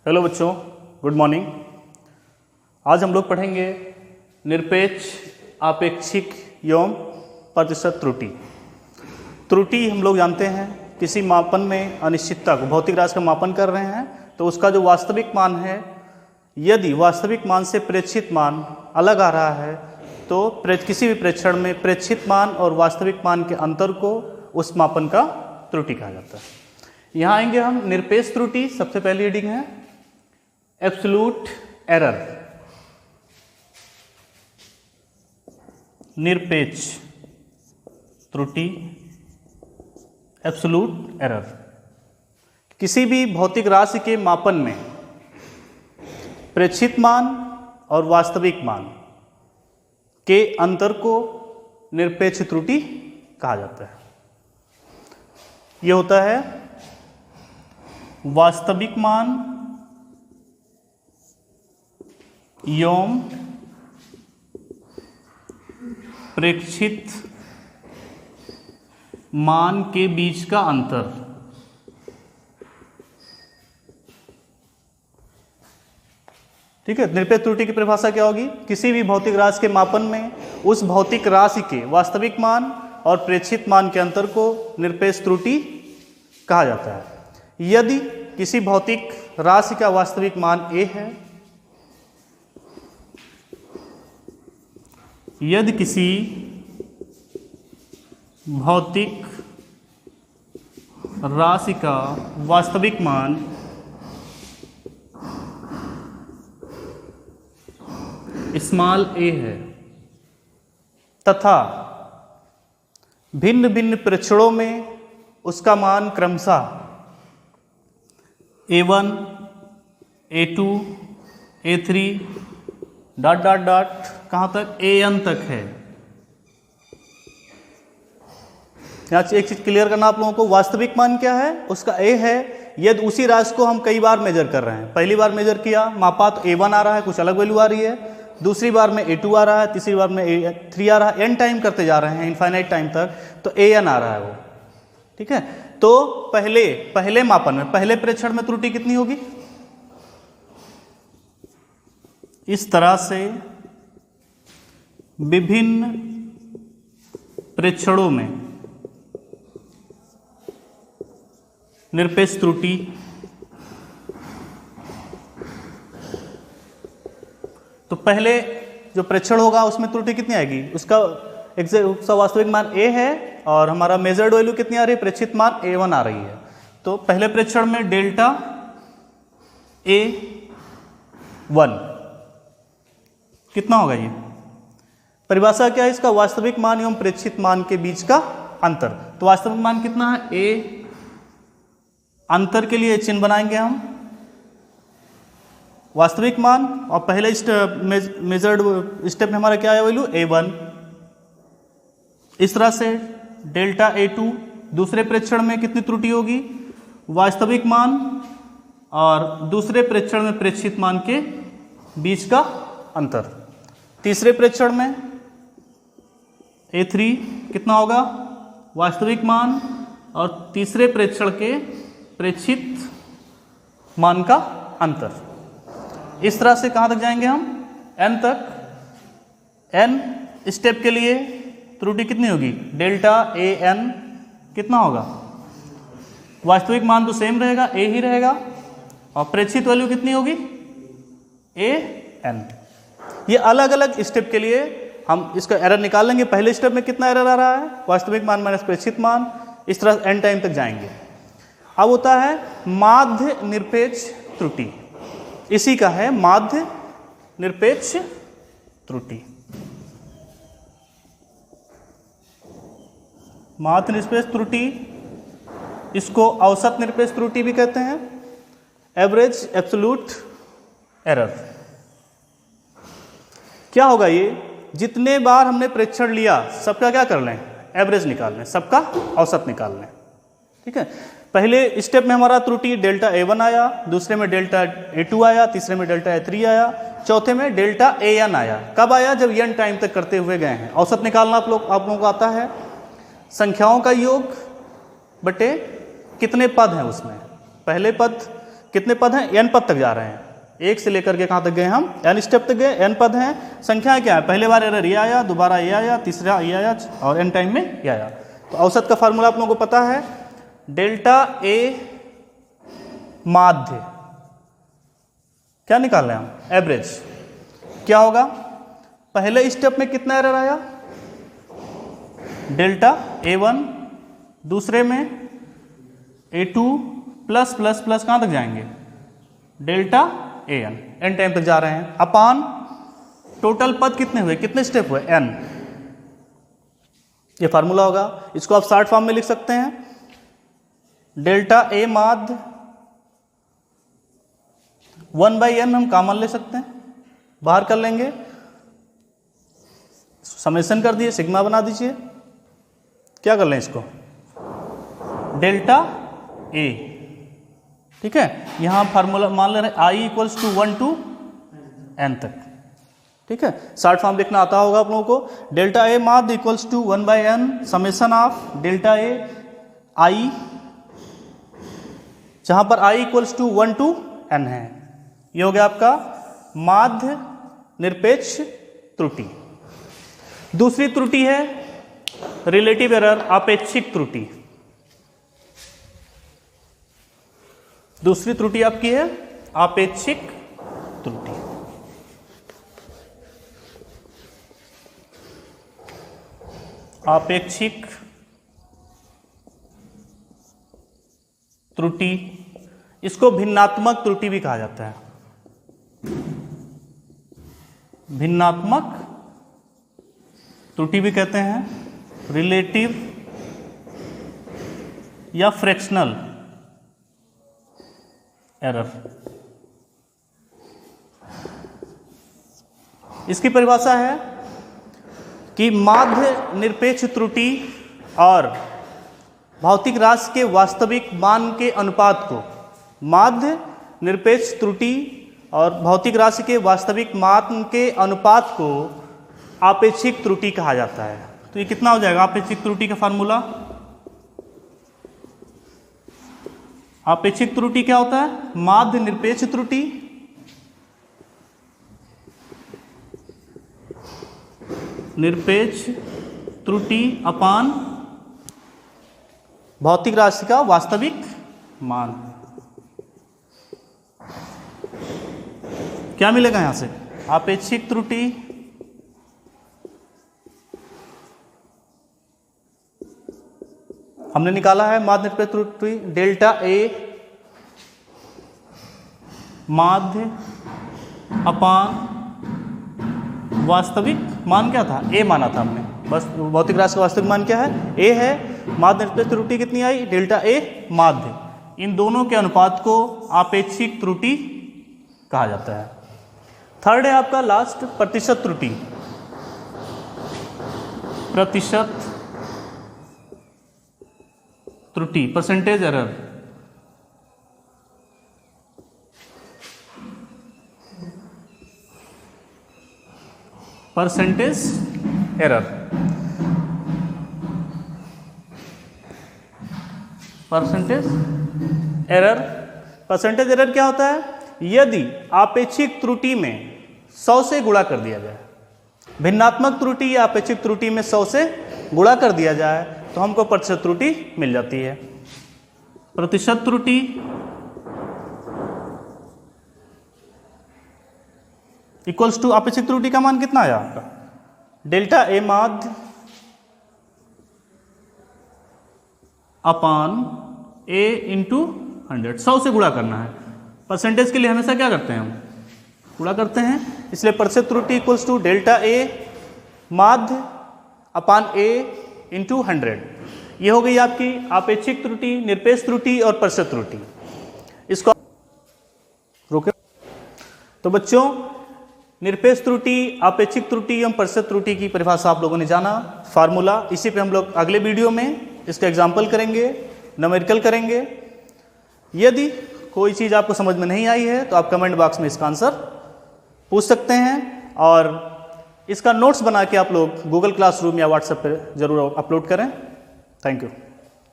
Hello बच्चों, good morning. आज हम लोग पढ़ेंगे निरपेक्ष, आपेक्षिक एवं प्रतिशत त्रुटि। त्रुटि हम लोग जानते हैं किसी मापन में अनिश्चितता को, भौतिक राशि का मापन कर रहे हैं तो उसका जो वास्तविक मान है, यदि वास्तविक मान से प्रेक्षित मान अलग आ रहा है तो किसी भी प्रेक्षण में प्रेक्षित मान और वास्तविक मान के अंतर को उस मापन का त्रुटि कहा जाता है। यहाँ आएंगे हम निरपेक्ष त्रुटि। सबसे पहली रीडिंग है एब्सोल्यूट एरर। निरपेक्ष त्रुटि, एब्सोल्यूट एरर। किसी भी भौतिक राशि के मापन में प्रेक्षित मान और वास्तविक मान के अंतर को निरपेक्ष त्रुटि कहा जाता है। यह होता है वास्तविक मान एवं प्रेक्षित मान के बीच का अंतर। ठीक है, निरपेक्ष त्रुटि की परिभाषा क्या होगी? किसी भी भौतिक राशि के मापन में उस भौतिक राशि के वास्तविक मान और प्रेक्षित मान के अंतर को निरपेक्ष त्रुटि कहा जाता है। यदि किसी भौतिक राशि का वास्तविक मान a है, यदि किसी भौतिक राशि का वास्तविक मान स्मॉल a है तथा भिन्न भिन्न प्रेक्षणों में उसका मान क्रमशः a1, a2, a3 dot dot dot कहाँ तक an तक है। यहाँ एक चीज क्लियर करना आप लोगों को, वास्तविक मान क्या है? उसका a है। यदि उसी राशि को हम कई बार मेजर कर रहे हैं, पहली बार मेजर किया, मापा तो a1 आ रहा है, कुछ अलग वैल्यू आ रही है, दूसरी बार में a2 आ रहा है, तीसरी बार में a3 आ रहा है, n टाइम करते जा रहे हैं, इनफाइनाइट टाइम तक, तो an आ रहा है वो। ठीक है, तो पहले मापन में, पहले प्रेक्षण में त्रुटि कितनी होगी? इस तरह से विभिन्न प्रेक्षणों में निरपेक्ष त्रुटि तो पहले जो प्रेक्षण होगा उसमें त्रुटि कितनी आएगी? उसका वास्तविक मान a है और हमारा मेजर्ड वैल्यू कितनी आ रही है? प्रेक्षित मान a1 आ रही है। तो पहले प्रेक्षण में डेल्टा a1 कितना होगा? ये परिभाषा क्या है इसका? वास्तविक मान एवं प्रेक्षित मान के बीच का अंतर। तो वास्तविक मान कितना है? a। अंतर के लिए चिन्ह बनाएंगे हम, वास्तविक मान, और पहले मेजर्ड स्टेप में हमारा क्या है वैल्यू? a1। इस तरह से डेल्टा a2, दूसरे प्रेक्षण में कितनी त्रुटि होगी? वास्तविक मान और दूसरे प्रेक्षण में प्रेक्षित मान के बीच का अंतर। तीसरे प्रेक्षण में a3 कितना होगा? वास्तविक मान और तीसरे प्रेक्षण के प्रेक्षित मान का अंतर। इस तरह से कहाँ तक जाएंगे हम? n तक। n स्टेप के लिए त्रुटि कितनी होगी? डेल्टा an कितना होगा? वास्तविक मान तो सेम रहेगा, a ही रहेगा, और प्रेक्षित वैल्यू कितनी होगी? an। ये अलग अलग स्टेप के लिए हम इसका एरर निकाल लेंगे। पहले स्टेप में कितना एरर आ रहा है? वास्तविक मान माइनस प्रेक्षित मान। इस तरह n टाइम तक जाएंगे। अब होता है माध्य निरपेक्ष त्रुटि। इसी का है माध्य निरपेक्ष त्रुटि। माध्य निरपेक्ष त्रुटि, इसको औसत निरपेक्ष त्रुटि भी कहते हैं, एवरेज एब्सोल्यूट एरर। क्या होगा ये? जितने बार हमने प्रेक्षण लिया सबका क्या कर लें? एवरेज निकाल लें, सबका औसत निकाल लें। ठीक है, पहले स्टेप में हमारा त्रुटि डेल्टा a1 आया, दूसरे में डेल्टा a2 आया, तीसरे में डेल्टा a3 आया, चौथे में डेल्टा an आया। कब आया? जब n टाइम तक करते हुए गए हैं। औसत निकालना आप लोगों को आता है, संख्याओं का योग बटे कितने पद हैं उसमें, पहले पद कितने पद हैं? n पद तक जा रहे हैं, एक से लेकर के कहाँ तक गए हम? n स्टेप तक गए, n पद हैं। संख्या क्या है? पहले बार एरर ये आया, दोबारा ये आया, तीसरा ये आया और n टाइम में ये आया। तो औसत का फार्मूला आप लोगों को पता है, डेल्टा a माध्य, क्या निकाल रहे हैं हम? एवरेज। क्या होगा? पहले स्टेप में कितना एरर आया? डेल्टा a1, दूसरे में a2 प्लस प्लस प्लस कहाँ तक जाएंगे? डेल्टा an, n टाइम तक जा रहे हैं, अपान टोटल पद कितने हुए, कितने स्टेप हुए? n। ये फार्मूला होगा, इसको आप शॉर्ट फॉर्म में लिख सकते हैं, डेल्टा a माध्य 1/n हम कॉमन ले सकते हैं, बाहर कर लेंगे, समेशन कर दिए, सिग्मा बना दीजिए। क्या कर लें इसको? डेल्टा a, ठीक है। यहां फार्मूला मान ले रहे हैं i equals to 1 to n तक, ठीक है। शॉर्ट फॉर्म लिखना आता होगा आप लोगों को, डेल्टा a माध्य equals to 1/n summation of delta a i, जहां पर i equals to 1 to n है। ये हो गया आपका माध्य निरपेक्ष त्रुटि। दूसरी त्रुटि है रिलेटिव एरर, आपेक्षिक त्रुटि। दूसरी त्रुटि आपकी है आपेक्षिक त्रुटि। आपेक्षिक त्रुटि, इसको भिन्नात्मक त्रुटि भी कहा जाता है। भिन्नात्मक त्रुटि भी कहते हैं, रिलेटिव या फ्रैक्शनल एरर। इसकी परिभाषा है कि माध्य निरपेक्ष त्रुटि और भौतिक राशि के वास्तविक मान के अनुपात को, माध्य निरपेक्ष त्रुटि और भौतिक राशि के वास्तविक मान के अनुपात को आपेक्षिक त्रुटि कहा जाता है। तो ये कितना हो जाएगा आपेक्षिक त्रुटि का फार्मूला? आपेक्षिक त्रुटि क्या होता है? माध्य निरपेक्ष त्रुटि अपान भौतिक राशि का वास्तविक मान। क्या मिलेगा यहां से? आपेक्षिक त्रुटि हमने निकाला है माध्य निरपेक्ष त्रुटि, डेल्टा a माध्य अपान वास्तविक मान क्या था? a माना था हमने, बस भौतिक राशि का वास्तविक मान क्या है? a है। माध्य निरपेक्ष त्रुटि कितनी आई? डेल्टा a माध्य। इन दोनों के अनुपात को आपेक्षिक त्रुटि कहा जाता है। थर्ड है आपका लास्ट प्रतिशत त्रुटि। प्रतिशत त्रुटि, percentage error. Percentage error, percentage error. Percentage error क्या होता है? यदि आपेक्षिक त्रुटि में 100 से गुणा कर दिया जाए, भिन्नात्मक त्रुटि या आपेक्षिक त्रुटि में 100 से गुणा कर दिया जाए तो हमको प्रतिशत त्रुटि मिल जाती है। प्रतिशत त्रुटि इक्वल्स टू आपेक्षिक त्रुटि का मान कितना आया आपका? डेल्टा a माध्य अपान a इंटू 100, 100 से गुणा करना है। परसेंटेज के लिए हमेशा क्या करते हैं हम? गुणा करते हैं, इसलिए प्रतिशत त्रुटि इक्वल्स टू डेल्टा a माध्य अपान a इंटू 100। ये हो गई आपकी आपेक्षिक त्रुटि, निरपेक्ष त्रुटि और प्रतिशत त्रुटि। इसको रोके। तो बच्चों, निरपेक्ष त्रुटि, आपेक्षिक त्रुटि एवं प्रतिशत त्रुटि की परिभाषा आप लोगों ने जाना, फार्मूला। इसी पे हम लोग अगले वीडियो में इसका एग्जाम्पल करेंगे, न्यूमेरिकल करेंगे। यदि कोई चीज़ आपको समझ में नहीं आई है तो आप कमेंट बॉक्स में इसका आंसर पूछ सकते हैं, और इसका नोट्स बना के आप लोग गूगल क्लासरूम या व्हाट्सएप पर जरूर अपलोड करें। Thank you.